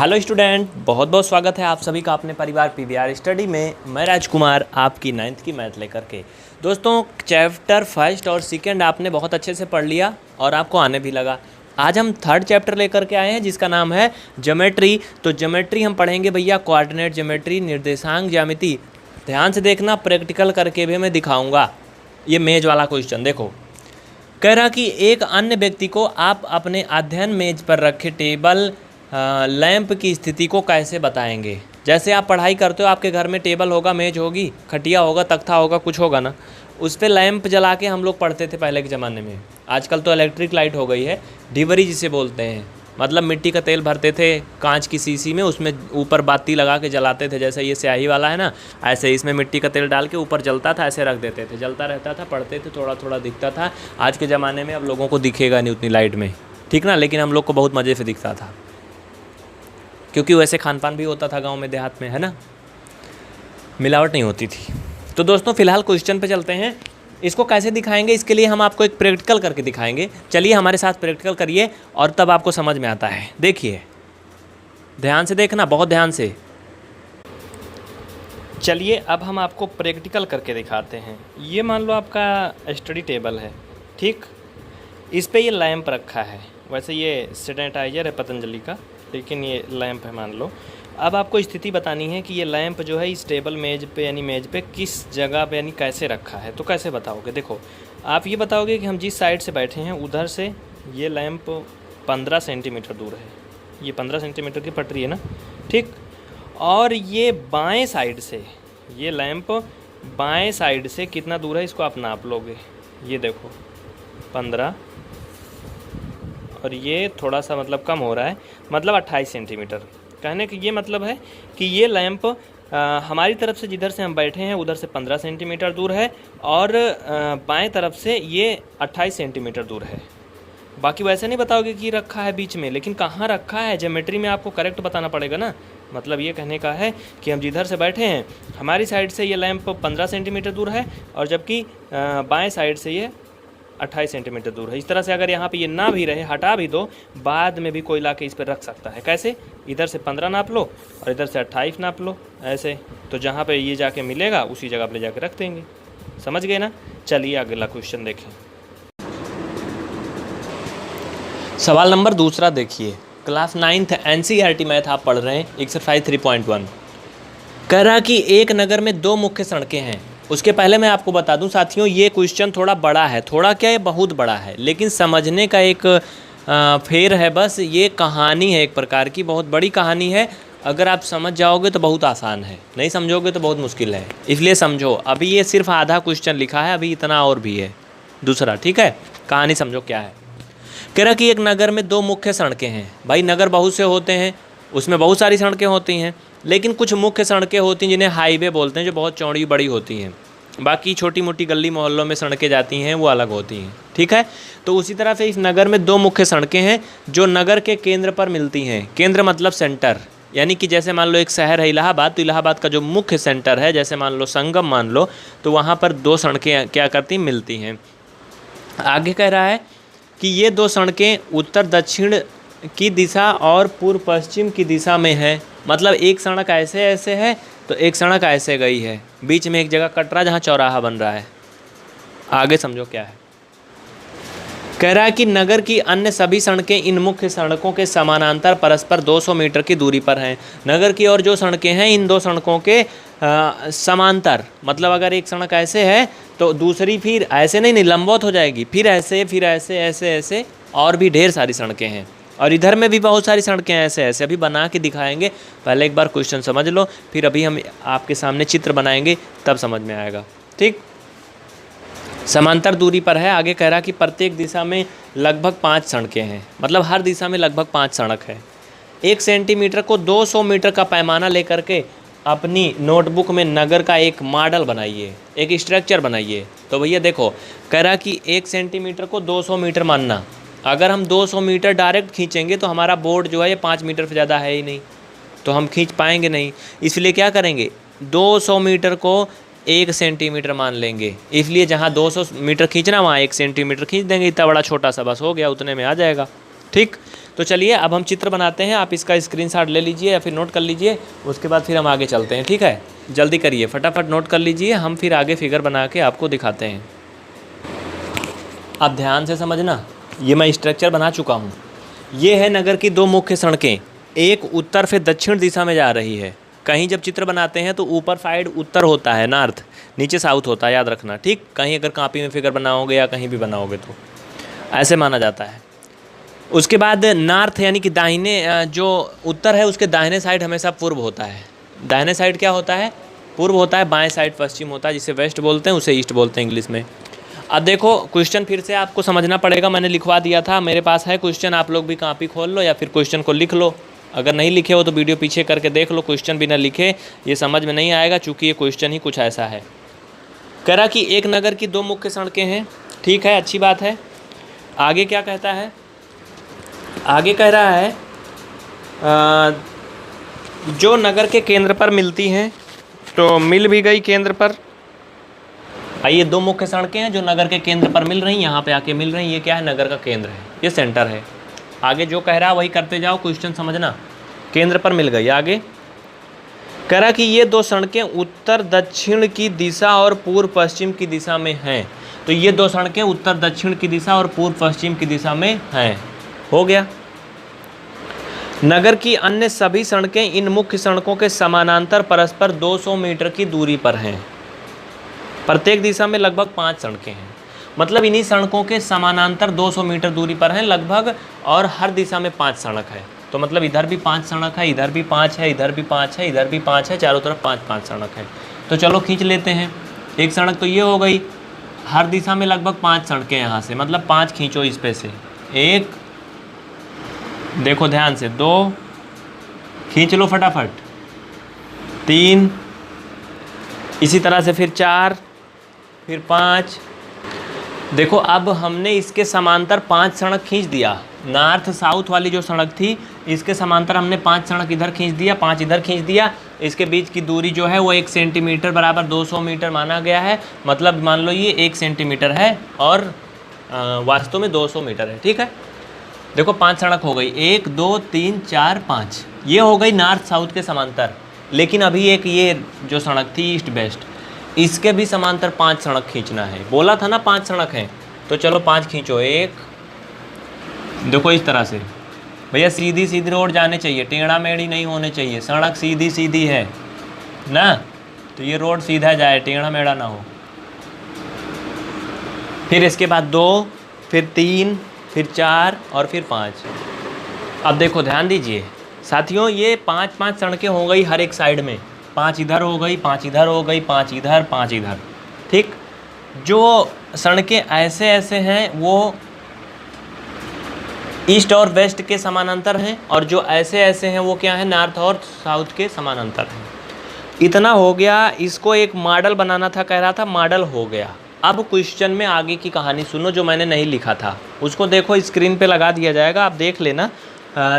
Hello student, बहुत बहुत स्वागत है आप सभी का अपने परिवार पीवीआर स्टडी में। मैं राजकुमार आपकी 9th की मैथ लेकर के। दोस्तों, चैप्टर फर्स्ट और सेकंड आपने बहुत अच्छे से पढ़ लिया और आपको आने भी लगा। आज हम थर्ड चैप्टर लेकर के आए हैं जिसका नाम है ज्योमेट्री। तो ज्योमेट्री हम पढ़ेंगे भैया, कोऑर्डिनेट ज्योमेट्री, निर्देशांक ज्यामिति। ध्यान से देखना, प्रैक्टिकल करके भी मैं दिखाऊँगा। ये मेज वाला क्वेश्चन देखो, कह रहा कि एक अन्य व्यक्ति को आप अपने अध्ययन मेज पर रखे टेबल लैंप की स्थिति को कैसे बताएंगे। जैसे आप पढ़ाई करते हो, आपके घर में टेबल होगा, मेज होगी, खटिया होगा, तख्ता होगा, कुछ होगा ना, उस पर लैंप जला के हम लोग पढ़ते थे पहले के ज़माने में। आजकल तो इलेक्ट्रिक लाइट हो गई है, डिबरी जिसे बोलते हैं। मतलब मिट्टी का तेल भरते थे कांच की शीशी में, उसमें ऊपर बाती लगा के जलाते थे। जैसे ये स्याही वाला है ना, ऐसे इसमें मिट्टी का तेल डाल के ऊपर जलता था, ऐसे रख देते थे, जलता रहता था, पढ़ते थे, थोड़ा थोड़ा दिखता था। आज के ज़माने में अब लोगों को दिखेगा नहीं उतनी लाइट में, ठीक ना, लेकिन हम लोग को बहुत मज़े से दिखता था क्योंकि वैसे खान पान भी होता था गांव में, देहात में, है ना, मिलावट नहीं होती थी। तो दोस्तों फिलहाल क्वेश्चन पे चलते हैं। इसको कैसे दिखाएंगे, इसके लिए हम आपको एक प्रैक्टिकल करके दिखाएंगे। चलिए हमारे साथ प्रैक्टिकल करिए और तब आपको समझ में आता है। देखिए, ध्यान से देखना, बहुत ध्यान से। चलिए अब हम आपको प्रैक्टिकल करके दिखाते हैं। ये मान लो आपका स्टडी टेबल है, ठीक, इस पे ये लैंप रखा है। वैसे ये सैनिटाइजर है पतंजलि का, लेकिन ये लैंप है मान लो। अब आपको स्थिति बतानी है कि ये लैंप जो है इस टेबल मेज पे यानी मेज पे किस जगह पे यानी कैसे रखा है। तो कैसे बताओगे, देखो आप ये बताओगे कि हम जिस साइड से बैठे हैं उधर से ये लैंप 15 सेंटीमीटर दूर है। ये 15 सेंटीमीटर की पटरी है ना, ठीक। और ये बाएं साइड से, ये लैंप बाएं साइड से कितना दूर है इसको आप नाप लोगे। ये देखो 15, और ये थोड़ा सा मतलब कम हो रहा है, मतलब 28 सेंटीमीटर। कहने का ये मतलब है कि ये लैंप हमारी तरफ से जिधर से हम बैठे हैं उधर से 15 सेंटीमीटर दूर है, और बाएं तरफ से ये 28 सेंटीमीटर दूर है। बाकी वैसे नहीं बताओगे कि रखा है बीच में, लेकिन कहाँ रखा है ज्योमेट्री में आपको करेक्ट बताना पड़ेगा ना। मतलब ये कहने का है कि हम जिधर से बैठे हैं हमारी साइड से ये लैंप 15 सेंटीमीटर दूर है, और जबकि बाएँ साइड से ये 28 सेंटीमीटर दूर है। इस तरह से अगर यहाँ पे ये ना भी रहे, हटा भी दो, बाद में भी कोई ला के इस पर रख सकता है। कैसे, इधर से 15 नाप लो और इधर से 28 नाप लो, ऐसे। तो जहाँ पे ये जाके मिलेगा उसी जगह पे ले जाके रख देंगे। समझ गए ना। चलिए अगला क्वेश्चन देखें। सवाल नंबर दूसरा देखिए, क्लास 9th NCERT मैथ आप पढ़ रहे हैं, एक्सरसाइज 3.1। कह रहा कि एक नगर में 2 मुख्य सड़कें हैं। उसके पहले मैं आपको बता दूं साथियों, ये क्वेश्चन थोड़ा बड़ा है, थोड़ा क्या, ये बहुत बड़ा है, लेकिन समझने का एक फेर है बस। ये कहानी है एक प्रकार की, बहुत बड़ी कहानी है। अगर आप समझ जाओगे तो बहुत आसान है, नहीं समझोगे तो बहुत मुश्किल है, इसलिए समझो। अभी ये सिर्फ आधा क्वेश्चन लिखा है, अभी इतना और भी है दूसरा, ठीक है। कहानी समझो क्या है। कह रहा कि एक नगर में 2 मुख्य सड़कें हैं। भाई नगर बहुत से होते हैं, उसमें बहुत सारी सड़कें होती हैं, लेकिन कुछ मुख्य सड़कें होती हैं जिन्हें हाईवे बोलते हैं, जो बहुत चौड़ी बड़ी होती हैं। बाकी छोटी मोटी गली मोहल्लों में सड़कें जाती हैं, वो अलग होती हैं, ठीक है। तो उसी तरह से इस नगर में 2 मुख्य सड़कें हैं जो नगर के केंद्र पर मिलती हैं। केंद्र मतलब सेंटर, यानी कि जैसे मान लो एक शहर है इलाहाबाद, तो इलाहाबाद का जो मुख्य सेंटर है, जैसे मान लो संगम मान लो, तो वहाँ पर 2 सड़कें क्या करती, मिलती हैं। आगे कह रहा है कि ये 2 सड़कें उत्तर दक्षिण की दिशा और पूर्व पश्चिम की दिशा में है। मतलब एक सड़क ऐसे ऐसे है तो एक सड़क ऐसे गई है, बीच में एक जगह कट रहा है जहाँ चौराहा बन रहा है। आगे समझो क्या है। कह रहा है कि नगर की अन्य सभी सड़कें इन मुख्य सड़कों के समानांतर परस्पर 200 मीटर की दूरी पर हैं। नगर की और जो सड़कें हैं इन 2 सड़कों के समांतर, मतलब अगर एक सड़क ऐसे है तो दूसरी फिर ऐसे नहीं लंबवत हो जाएगी, फिर ऐसे, फिर ऐसे, ऐसे ऐसे, और भी ढेर सारी सड़कें हैं। और इधर में भी बहुत सारी सड़कें ऐसे ऐसे, अभी बना के दिखाएंगे। पहले एक बार क्वेश्चन समझ लो, फिर अभी हम आपके सामने चित्र बनाएंगे, तब समझ में आएगा, ठीक। समांतर दूरी पर है। आगे कह रहा कि प्रत्येक दिशा में लगभग 5 सड़कें हैं, मतलब हर दिशा में लगभग 5 सड़क है। 1 सेंटीमीटर को 200 मीटर का पैमाना लेकर के अपनी नोटबुक में नगर का एक मॉडल बनाइए, एक स्ट्रक्चर बनाइए। तो भैया देखो, कह रहा कि 1 सेंटीमीटर को 200 मीटर मानना। अगर हम 200 मीटर डायरेक्ट खींचेंगे तो हमारा बोर्ड जो है ये 5 मीटर से ज़्यादा है ही नहीं, तो हम खींच पाएंगे नहीं। इसलिए क्या करेंगे, 200 मीटर को 1 सेंटीमीटर मान लेंगे। इसलिए जहाँ 200 मीटर खींचना वहाँ 1 सेंटीमीटर खींच देंगे। इतना बड़ा छोटा सा बस हो गया, उतने में आ जाएगा, ठीक। तो चलिए अब हम चित्र बनाते हैं, आप इसका स्क्रीनशॉट ले लीजिए या फिर नोट कर लीजिए, उसके बाद फिर हम आगे चलते हैं। ठीक है, जल्दी करिए, फटाफट नोट कर लीजिए, हम फिर आगे फिगर बना के आपको दिखाते हैं। अब ध्यान से समझना, ये मैं स्ट्रक्चर बना चुका हूँ। ये है नगर की दो मुख्य सड़कें, एक उत्तर से दक्षिण दिशा में जा रही है। कहीं जब चित्र बनाते हैं तो ऊपर साइड उत्तर होता है नॉर्थ, नीचे साउथ होता है, याद रखना। ठीक, कहीं अगर कॉपी में फिगर बनाओगे या कहीं भी बनाओगे तो ऐसे माना जाता है। उसके बाद नॉर्थ यानी कि दाहिने, जो उत्तर है उसके दाहिने साइड हमेशा पूर्व होता है। दाहिने साइड क्या होता है? पूर्व होता है। बाएं साइड पश्चिम होता है, जिसे वेस्ट बोलते हैं, उसे ईस्ट बोलते हैं इंग्लिश में। अब देखो क्वेश्चन फिर से आपको समझना पड़ेगा, मैंने लिखवा दिया था, मेरे पास है क्वेश्चन, आप लोग भी कॉपी खोल लो या फिर क्वेश्चन को लिख लो। अगर नहीं लिखे हो तो वीडियो पीछे करके देख लो, क्वेश्चन बिना लिखे ये समझ में नहीं आएगा, चूँकि ये क्वेश्चन ही कुछ ऐसा है। कह रहा कि एक नगर की दो मुख्य सड़कें हैं। ठीक है, अच्छी बात है। आगे क्या कहता है? आगे कह रहा है जो नगर के केंद्र पर मिलती हैं, तो मिल भी गई केंद्र पर। ये दो मुख्य सड़कें हैं जो नगर के केंद्र पर मिल रही, यहाँ पे आके मिल रही। ये क्या है? नगर का केंद्र है, ये सेंटर है। आगे जो कह रहा है वही करते जाओ, क्वेश्चन समझना। केंद्र पर मिल गई। आगे कह रहा कि ये दो सड़कें उत्तर दक्षिण की दिशा और पूर्व पश्चिम की दिशा में हैं। तो ये दो सड़कें उत्तर दक्षिण की दिशा और पूर्व पश्चिम की दिशा में हैं। हो गया। नगर की अन्य सभी सड़कें इन मुख्य सड़कों के समानांतर परस्पर 200 मीटर की दूरी पर हैं। प्रत्येक दिशा में लगभग 5 सड़कें हैं। मतलब इन्हीं सड़कों के समानांतर 200 मीटर दूरी पर हैं लगभग, और हर दिशा में 5 सड़क है। तो मतलब इधर भी 5 सड़क है, इधर भी 5 है, इधर भी 5 है, इधर भी 5 है, चारों तरफ 5-5 सड़क है। तो चलो खींच लेते हैं। एक सड़क तो ये हो गई, हर दिशा में लगभग 5 सड़कें यहाँ से, मतलब 5 खींचो इस पे से। 1, देखो ध्यान से, 2 खींच लो फटाफट, 3, इसी तरह से फिर 4, फिर 5। देखो अब हमने इसके समांतर 5 सड़क खींच दिया। नॉर्थ साउथ वाली जो सड़क थी, इसके समांतर हमने 5 सड़क इधर खींच दिया, 5 इधर खींच दिया। इसके बीच की दूरी जो है वो 1 सेंटीमीटर बराबर 200 मीटर माना गया है। मतलब मान लो ये 1 सेंटीमीटर है और वास्तव में 200 मीटर है। ठीक है, देखो 5 सड़क हो गई, 1, 2, 3, 4, 5। ये हो गई नॉर्थ साउथ के समांतर। लेकिन अभी एक ये जो सड़क थी ईस्ट वेस्ट, इसके भी समांतर 5 सड़क खींचना है। बोला था ना 5 सड़क हैं, तो चलो 5 खींचो। 1, देखो इस तरह से भैया, सीधी सीधी रोड जाने चाहिए, टेढ़ा मेढ़ी नहीं होने चाहिए। सड़क सीधी सीधी है ना, तो ये रोड सीधा जाए, टेढ़ा मेढ़ा ना हो। फिर इसके बाद 2, फिर 3, फिर 4 और फिर 5। अब देखो ध्यान दीजिए साथियों, ये 5-5 सड़कें हो गई हर एक साइड में। 5 इधर हो गई, 5 इधर हो गई, 5 इधर, 5 इधर। ठीक, जो सड़कें ऐसे ऐसे हैं वो ईस्ट और वेस्ट के समानांतर हैं, और जो ऐसे ऐसे हैं वो क्या है? नॉर्थ और साउथ के समानांतर हैं। इतना हो गया। इसको एक मॉडल बनाना था, कह रहा था, मॉडल हो गया। अब क्वेश्चन में आगे की कहानी सुनो, जो मैंने नहीं लिखा था उसको देखो, स्क्रीन पे लगा दिया जाएगा, आप देख लेना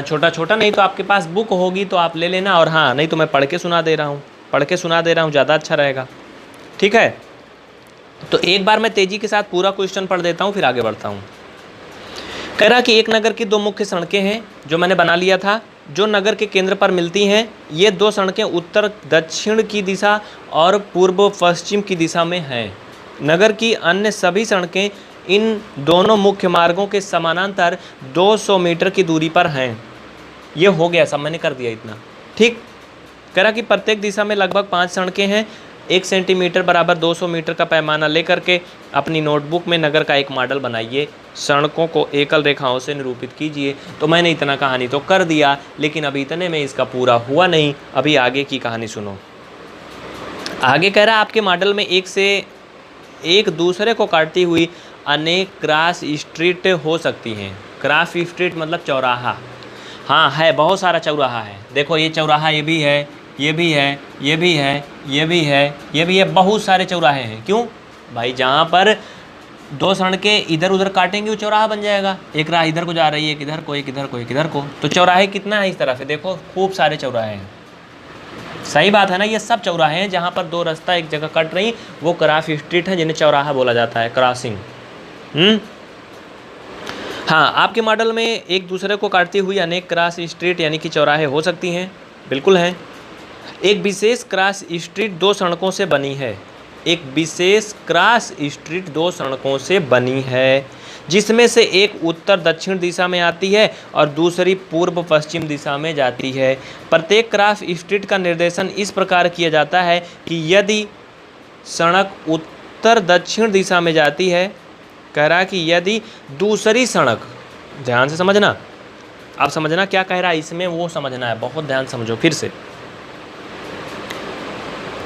छोटा छोटा। नहीं तो आपके पास बुक होगी तो आप ले लेना, और हाँ नहीं तो मैं पढ़ के सुना दे रहा हूँ, ज़्यादा अच्छा रहेगा। ठीक है, तो एक बार मैं तेज़ी के साथ पूरा क्वेश्चन पढ़ देता हूँ, फिर आगे बढ़ता हूँ। कह रहा कि एक नगर की दो मुख्य सड़कें हैं, जो मैंने बना लिया था, जो नगर के केंद्र पर मिलती हैं। ये दो सड़कें उत्तर दक्षिण की दिशा और पूर्व पश्चिम की दिशा में हैं। नगर की अन्य सभी सड़कें इन दोनों मुख्य मार्गों के समानांतर 200 मीटर की दूरी पर हैं। ये हो गया, सब मैंने कर दिया इतना। ठीक, कह रहा कि प्रत्येक दिशा में लगभग 5 सड़कें हैं। 1 सेंटीमीटर बराबर 200 मीटर का पैमाना लेकर के अपनी नोटबुक में नगर का एक मॉडल बनाइए, सड़कों को एकल रेखाओं से निरूपित कीजिए। तो मैंने इतना कहानी तो कर दिया, लेकिन अभी इतने में इसका पूरा हुआ नहीं। अभी आगे की कहानी सुनो। आगे कह रहा आपके मॉडल में एक से एक दूसरे को काटती हुई अनेक क्रॉस स्ट्रीट हो सकती हैं। क्रॉस स्ट्रीट मतलब चौराहा। हाँ है, बहुत सारा चौराहा है। देखो ये चौराहा, ये भी है, ये भी है, ये भी है, ये भी है, ये भी है, बहुत सारे चौराहे हैं। क्यों भाई? जहाँ पर 2 सड़कें इधर उधर काटेंगे वो चौराहा बन जाएगा। एक राह इधर को जा रही है, एक इधर को, एक इधर को, एक इधर को। तो चौराहे कितना है इस तरह से? देखो खूब सारे चौराहे हैं। सही बात है ना, ये सब चौराहे हैं जहाँ पर 2 रास्ता एक जगह कट रही, वो क्रॉस स्ट्रीट है, जिन्हें चौराहा बोला जाता है, क्रॉसिंग। हाँ, आपके मॉडल में एक दूसरे को काटती हुई अनेक क्रॉस स्ट्रीट यानी कि चौराहे हो सकती हैं, बिल्कुल हैं। एक विशेष क्रॉस स्ट्रीट दो सड़कों से बनी है। एक विशेष क्रॉस स्ट्रीट दो सड़कों से बनी है, जिसमें से एक उत्तर दक्षिण दिशा में आती है और दूसरी पूर्व पश्चिम दिशा में जाती है। प्रत्येक क्रॉस स्ट्रीट का निर्देशन इस प्रकार किया जाता है कि यदि सड़क उत्तर दक्षिण दिशा में जाती है, कह रहा है कि यदि दूसरी सड़क, ध्यान से समझना, अब समझना क्या कह रहा है इसमें, वो समझना है, बहुत ध्यान समझो फिर से।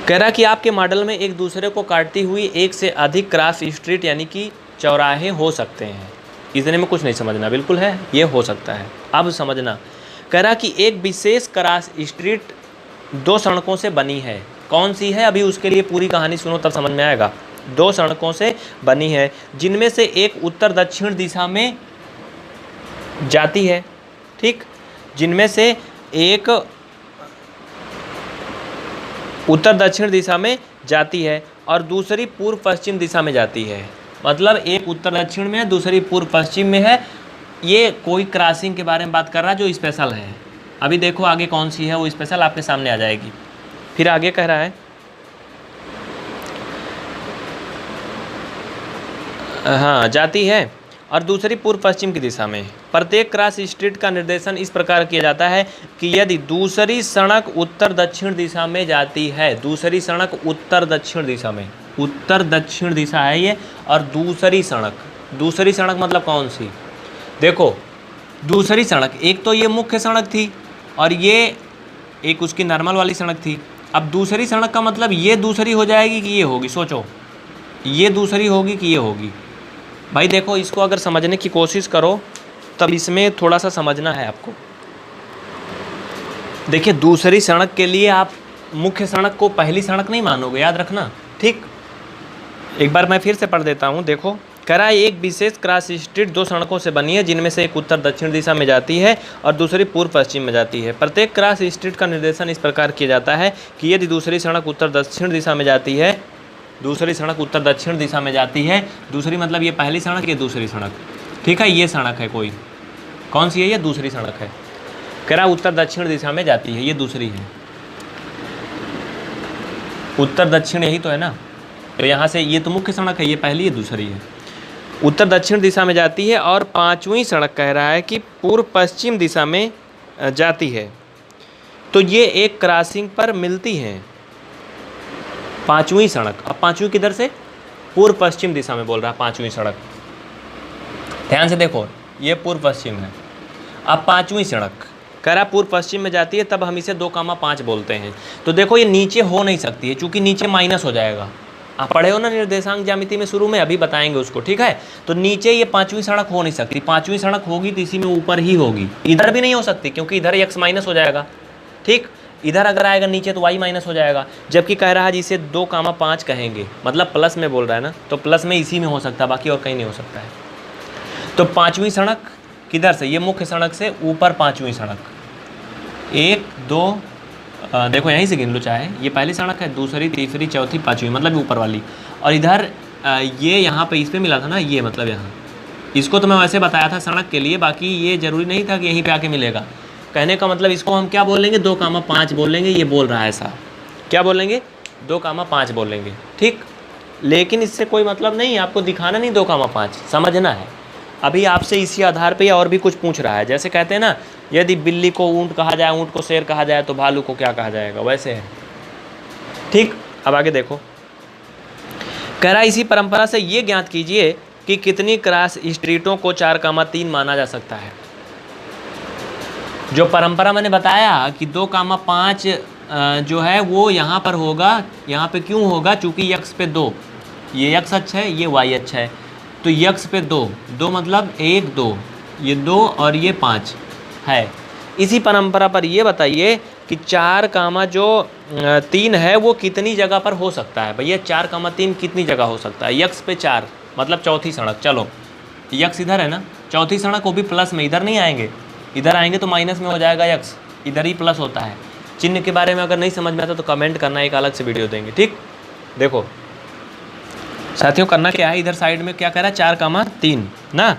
कह रहा कि आपके मॉडल में एक दूसरे को काटती हुई एक से अधिक क्रॉस स्ट्रीट यानी कि चौराहे हो सकते हैं। इतने में कुछ नहीं समझना, बिल्कुल है, ये हो सकता है। अब समझना, कह रहा कि एक विशेष क्रॉस स्ट्रीट दो सड़कों से बनी है। कौन सी है, अभी उसके लिए पूरी कहानी सुनो तब समझ में आएगा। दो सड़कों से बनी है, जिनमें से एक उत्तर दक्षिण दिशा में जाती है, ठीक, जिनमें से एक उत्तर दक्षिण दिशा में जाती है और दूसरी पूर्व पश्चिम दिशा में जाती है। मतलब एक उत्तर दक्षिण में है, दूसरी पूर्व पश्चिम में है। ये कोई क्रॉसिंग के बारे में बात कर रहा है जो स्पेशल है। अभी देखो आगे कौन सी है, वो स्पेशल आपके सामने आ जाएगी। फिर आगे कह रहा है, हाँ, जाती है और दूसरी पूर्व पश्चिम की दिशा में। प्रत्येक क्रॉस स्ट्रीट का निर्देशन इस प्रकार किया जाता है कि यदि दूसरी सड़क उत्तर दक्षिण दिशा में जाती है, दूसरी सड़क उत्तर दक्षिण दिशा में, उत्तर दक्षिण दिशा है ये, और दूसरी सड़क मतलब कौन सी, देखो दूसरी सड़क, एक तो ये मुख्य सड़क थी और ये एक उसकी नॉर्मल वाली सड़क थी। अब दूसरी सड़क का मतलब ये दूसरी हो जाएगी कि ये होगी, सोचो, ये दूसरी होगी कि ये होगी। भाई देखो, इसको अगर समझने की कोशिश करो तब इसमें थोड़ा सा समझना है आपको। देखिए, दूसरी सड़क के लिए आप मुख्य सड़क को पहली सड़क नहीं मानोगे, याद रखना, ठीक। एक बार मैं फिर से पढ़ देता हूँ, देखो, कह रहा है एक विशेष क्रॉस स्ट्रीट दो सड़कों से बनी है, जिनमें से एक उत्तर दक्षिण दिशा में जाती है और दूसरी पूर्व पश्चिम में जाती है। प्रत्येक क्रॉस स्ट्रीट का निर्देशन इस प्रकार किया जाता है कि यदि दूसरी सड़क उत्तर दक्षिण दिशा में जाती है, दूसरी सड़क उत्तर दक्षिण दिशा में जाती है, दूसरी मतलब ये पहली सड़क, ये दूसरी सड़क, ठीक है, ये सड़क है कोई, कौन सी है, ये दूसरी सड़क है। कह रहा उत्तर दक्षिण दिशा में जाती है, ये दूसरी है। उत्तर दक्षिण यही तो है ना, तो यहाँ से ये तो मुख्य सड़क है, ये पहली, ये दूसरी है। उत्तर दक्षिण दिशा में जाती है और पांचवी सड़क कह रहा है कि पूर्व पश्चिम दिशा में जाती है। तो ये एक क्रॉसिंग पर मिलती हैं, पांचवी सड़क। अब पांचवी किधर से, पूर्व पश्चिम दिशा में बोल रहा है पांचवी सड़क, ध्यान से देखो, ये पूर्व पश्चिम है। अब पांचवी सड़क कह रहा पूर्व पश्चिम में जाती है, तब हम इसे 2,5 बोलते हैं। तो देखो ये नीचे हो नहीं सकती है, चूंकि नीचे माइनस हो जाएगा। आप पढ़े हो ना निर्देशांक ज्यामिति में शुरू में, अभी बताएंगे उसको, ठीक है। तो नीचे ये पांचवी सड़क हो नहीं सकती, पांचवी सड़क होगी तो इसी में ऊपर ही होगी, इधर भी नहीं हो सकती क्योंकि इधर x माइनस हो जाएगा, ठीक। इधर अगर आएगा नीचे तो y माइनस हो जाएगा। जबकि कह रहा है जिसे 2,5 कहेंगे, मतलब प्लस में बोल रहा है ना, तो प्लस में इसी में हो सकता है, बाकी और कहीं नहीं हो सकता है। तो पांचवी सड़क किधर से, ये मुख्य सड़क से ऊपर पांचवी सड़क, 1 2, देखो यहीं से गिन लो चाहे, ये पहली सड़क है, दूसरी, तीसरी, चौथी, पांचवी, मतलब ऊपर वाली। और इधर ये यहाँ पे इस पे मिला था ना, ये मतलब यहाँ, इसको तो मैं वैसे बताया था सड़क के लिए, बाकी ये जरूरी नहीं था कि यहीं पे आके मिलेगा। कहने का मतलब इसको हम क्या बोलेंगे, 2,5 बोलेंगे। ये बोल रहा है ऐसा, क्या बोलेंगे, 2,5 बोलेंगे, ठीक। लेकिन इससे कोई मतलब नहीं, आपको दिखाना नहीं 2,5, समझना है। अभी आपसे इसी आधार पे और भी कुछ पूछ रहा है, जैसे कहते हैं ना, यदि बिल्ली को ऊंट कहा जाए, ऊंट को शेर कहा जाए, तो भालू को क्या कहा जाएगा, वैसे है, ठीक। अब आगे देखो, कह रहा इसी परंपरा से ये ज्ञात कीजिए कि कितनी क्रॉस स्ट्रीटों को 4,3 माना जा सकता है। जो परंपरा मैंने बताया कि 2,5 जो है वो यहाँ पर होगा, यहाँ पे क्यों होगा, चूँकि x पे 2, ये x अक्ष है, ये y अक्ष है, तो x पे 2 मतलब 1 2, ये 2 और ये 5 है। इसी परंपरा पर ये बताइए कि 4,3 है वो कितनी जगह पर हो सकता है। भैया 4,3 कितनी जगह हो सकता है, x पे 4 मतलब चौथी सड़क, चलो x इधर है ना, चौथी सड़क वो भी प्लस में, इधर नहीं आएंगे, इधर आएंगे तो माइनस में हो जाएगा x, इधर ही प्लस होता है। चिन्ह के बारे में अगर नहीं समझ में आता तो कमेंट करना, एक अलग से वीडियो देंगे, ठीक। देखो साथियों, करना क्या है, इधर साइड में क्या कह रहा है, 4,3 ना,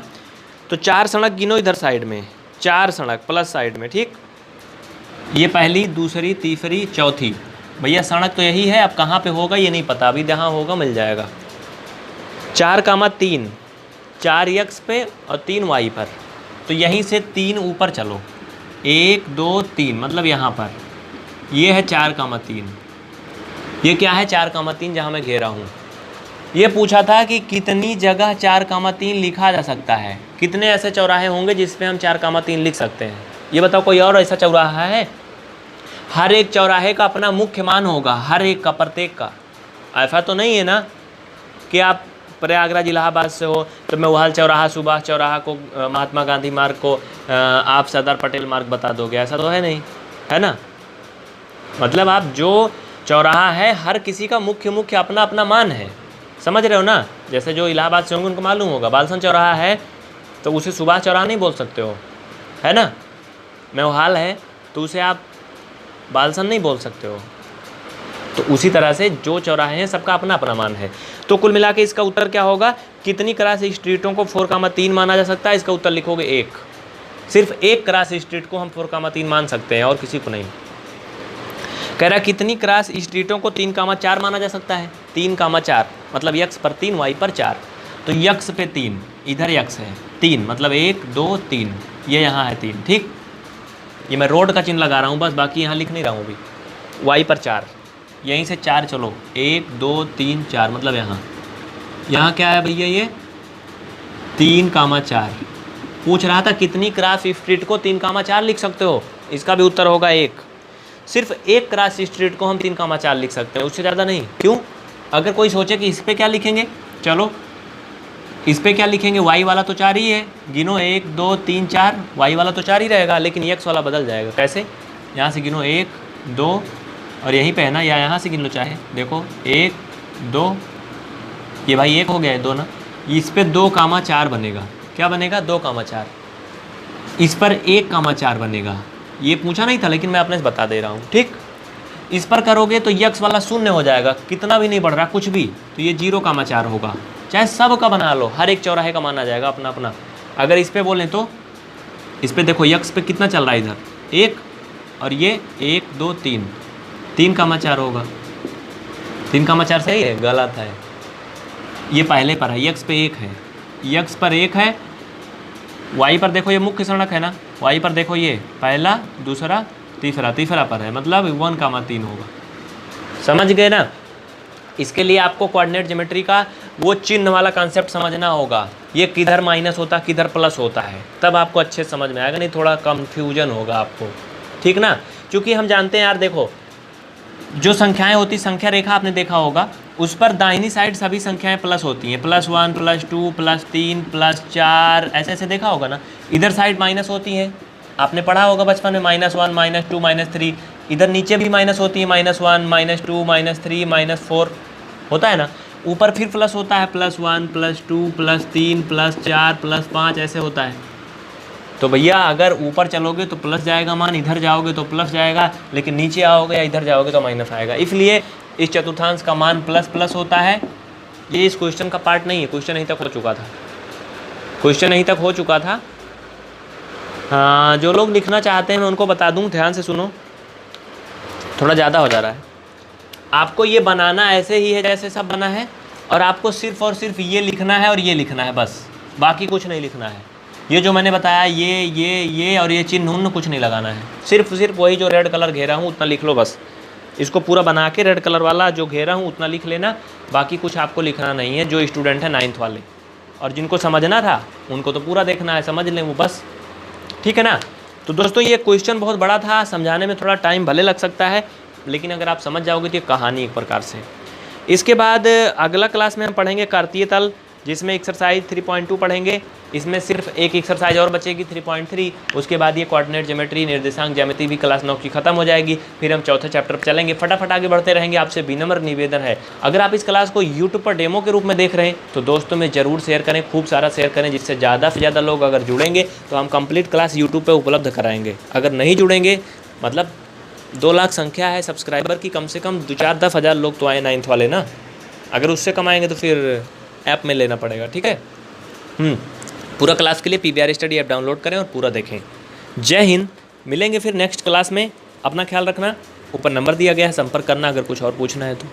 तो 4 सड़क गिनो इधर साइड में, 4 सड़क प्लस साइड में, ठीक। ये पहली, दूसरी, तीसरी, चौथी। भैया सड़क तो यही है, अब कहाँ पे होगा ये नहीं पता, अभी जहाँ होगा मिल जाएगा। 4,3, 4 x पे और 3 y पर, तो यहीं से 3 ऊपर चलो, 1 2 3, मतलब यहाँ पर ये है 4,3। ये क्या है 4,3 जहाँ मैं घेरा हूँ। ये पूछा था कि कितनी जगह 4,3 लिखा जा सकता है, कितने ऐसे चौराहे होंगे जिस पे हम 4,3 लिख सकते हैं। ये बताओ कोई और ऐसा चौराहा है? हर एक चौराहे का अपना मुख्य मान होगा, हर एक का, प्रत्येक का। ऐसा तो नहीं है ना कि आप प्रयागराज इलाहाबाद से हो तो मैं वहाल चौराहा, सुभाष चौराहा को, महात्मा गांधी मार्ग को आप सरदार पटेल मार्ग बता दोगे, ऐसा तो है नहीं, है ना। मतलब आप जो चौराहा है हर किसी का मुख्य अपना अपना मान है, समझ रहे हो ना। जैसे जो इलाहाबाद से होंगे उनको मालूम होगा बालसन चौराहा है तो उसे सुभाष चौराहा नहीं बोल सकते हो, है ना। मेवहाल है तो उसे आप बालसन नहीं बोल सकते हो। तो उसी तरह से जो चौराहे हैं सबका अपना अपना मान है। तो कुल मिला के इसका उत्तर क्या होगा, कितनी क्रॉस स्ट्रीटों को 4,3 माना जा सकता है? इसका उत्तर लिखोगे 1। सिर्फ एक क्रॉस स्ट्रीट को हम 4,3 मान सकते हैं और किसी को नहीं। कह रहा कितनी क्रॉस स्ट्रीटों को 3,4 माना जा सकता है? 3,4 मतलब x पर 3 y पर 4, तो x पे 3, इधर x है 3, मतलब 1 2 3, ये यहाँ है 3, ठीक। ये मैं रोड का चिन्ह लगा रहा हूँ बस, बाकी यहाँ लिख नहीं रहा हूँ अभी। y पर 4, यहीं से 4 चलो, 1 2 3 4, मतलब यहाँ क्या है भैया, ये 3,4। पूछ रहा था कितनी क्रॉस स्ट्रीट को 3,4 लिख सकते हो, इसका भी उत्तर होगा 1। सिर्फ एक क्रॉस स्ट्रीट को हम 3,4 लिख सकते हैं, उससे ज़्यादा नहीं। क्यों? अगर कोई सोचे कि इस पर क्या लिखेंगे, चलो इस पर क्या लिखेंगे, y वाला तो 4 ही है, गिनो 1 2 3 4, y वाला तो 4 ही रहेगा, लेकिन x वाला बदल जाएगा। कैसे? यहाँ से गिनो 1 2 और यहीं पे है ना, या यहाँ से गिन लो चाहे, देखो 1 2, ये भाई 1 हो गया है 2 ना, इस पर 2,4 बनेगा। क्या बनेगा? 2,4। इस पर 1,4 बनेगा। ये पूछा नहीं था लेकिन मैं अपने से बता दे रहा हूँ, ठीक। इस पर करोगे तो x वाला शून्य हो जाएगा, कितना भी नहीं बढ़ रहा कुछ भी, तो ये 0,4 होगा। चाहे सब का बना लो, हर एक चौराहे का माना जाएगा अपना अपना। अगर इस पे बोलें तो इस पे देखो x पे कितना चल रहा है, इधर 1 और ये 1 2 3, 3,4 होगा। 3,4 सही है? गलत है, ये पहले पर है, x पे 1 है, x पर 1 है। y पर देखो ये मुख्य सड़क है ना, y पर देखो ये पहला दूसरा तीसरा पर है, मतलब 1,3 होगा। समझ गए ना। इसके लिए आपको कोऑर्डिनेट ज्योमेट्री का वो चिन्ह वाला कॉन्सेप्ट समझना होगा, ये किधर माइनस होता किधर प्लस होता है, तब आपको अच्छे से समझ में आएगा, नहीं थोड़ा कन्फ्यूजन होगा आपको, ठीक ना। क्योंकि हम जानते हैं यार, देखो जो संख्याएं होती, संख्या रेखा आपने देखा होगा, उस पर दाहिनी साइड सभी संख्याएं प्लस होती हैं, +1 +2 +3 +4, ऐसे ऐसे देखा होगा ना। इधर साइड माइनस होती हैं, आपने पढ़ा होगा बचपन में, -1 -2 -3। इधर नीचे भी माइनस होती है, -1 -2 -3 -4 होता है ना। ऊपर फिर प्लस होता है, +1 +2 +3 +4 +5, ऐसे होता है। तो भैया अगर ऊपर चलोगे तो प्लस जाएगा मान, इधर जाओगे तो प्लस जाएगा, लेकिन नीचे आओगे या इधर जाओगे तो माइनस आएगा। इसलिए इस चतुर्थांश का मान प्लस होता है। ये इस क्वेश्चन का पार्ट नहीं है, क्वेश्चन यहीं तक हो चुका था, हाँ। जो लोग लिखना चाहते हैं मैं उनको बता दूं, ध्यान से सुनो, थोड़ा ज़्यादा हो जा रहा है। आपको ये बनाना ऐसे ही है जैसे सब बना है, और आपको सिर्फ और सिर्फ ये लिखना है और ये लिखना है, बस बाकी कुछ नहीं लिखना है। ये जो मैंने बताया, ये और ये चिन्ह उन कुछ नहीं लगाना है, सिर्फ वही जो रेड कलर घेरा हूँ उतना लिख लो बस। इसको पूरा बना के रेड कलर वाला जो घेरा हूँ उतना लिख लेना, बाकी कुछ आपको लिखना नहीं है। जो स्टूडेंट है 9th वाले, और जिनको समझना था उनको तो पूरा देखना है, समझ लें वो बस, ठीक है ना। तो दोस्तों ये क्वेश्चन बहुत बड़ा था, समझाने में थोड़ा टाइम भले लग सकता है, लेकिन अगर आप समझ जाओगे तो ये कहानी एक प्रकार से। इसके बाद अगला क्लास में हम पढ़ेंगे कार्तीय तल, जिसमें एक्सरसाइज 3.2 पढ़ेंगे। इसमें सिर्फ एक एक्सरसाइज और बचेगी 3.3। उसके बाद ये कोऑर्डिनेट ज्योमेट्री, निर्देशांक ज्यामिति भी क्लास 9 की खत्म हो जाएगी। फिर हम चौथे चैप्टर पर चलेंगे, फटाफट आगे बढ़ते रहेंगे। आपसे विनम्र निवेदन है, अगर आप इस क्लास को यूट्यूब पर डेमो के रूप में देख रहे हैं तो दोस्तों में ज़रूर शेयर करें, खूब सारा शेयर करें, जिससे ज़्यादा से ज़्यादा लोग अगर जुड़ेंगे तो हम कंप्लीट क्लास यूट्यूब पर उपलब्ध कराएंगे। अगर नहीं जुड़ेंगे, मतलब 2 लाख संख्या है सब्सक्राइबर की, कम से कम 2-4-10 हज़ार लोग तो आए 9th वाले ना, अगर उससे कमाएंगे तो फिर ऐप में लेना पड़ेगा, ठीक है। पूरा क्लास के लिए PVR स्टडी ऐप डाउनलोड करें और पूरा देखें। जय हिंद। मिलेंगे फिर नेक्स्ट क्लास में। अपना ख्याल रखना। ऊपर नंबर दिया गया है, संपर्क करना अगर कुछ और पूछना है तो।